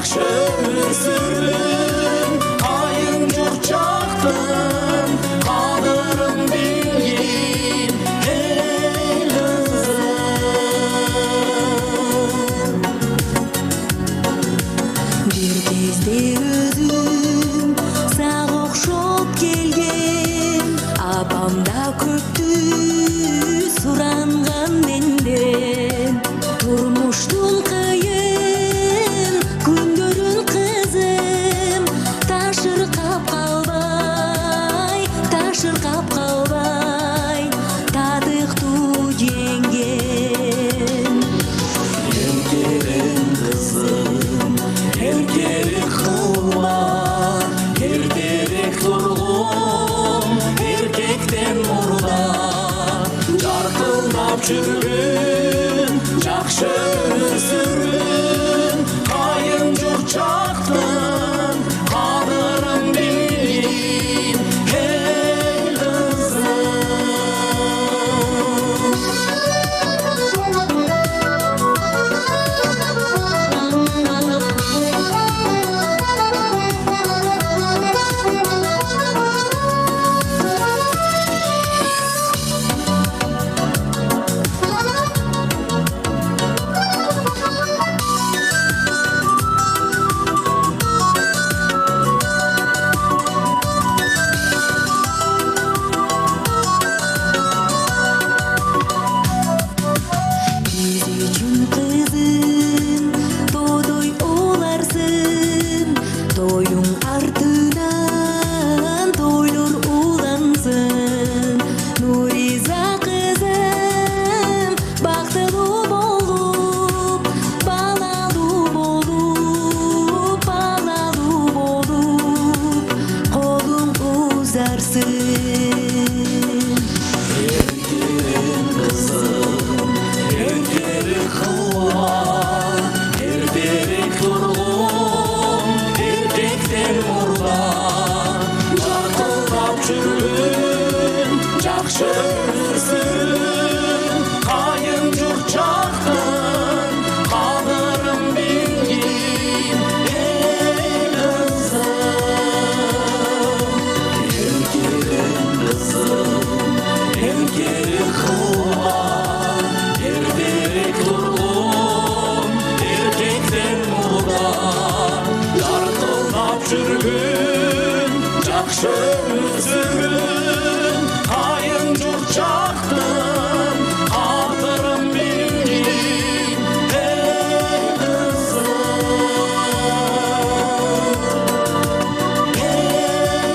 жакшы өсүрдүм, айың журт жактым, кадырын билгин эл кызым. Бир кезде өзүм сага окшоп келгем, апам да көптү суранган менден. Турмуштун кыйын күндөрүн кызым ташыркап калбай, татыктуу жеңген. Еркелин кызым, еркелик кылма, эртерээк тургун, эркектен мурда. Жаркылдап жүргүн жакшы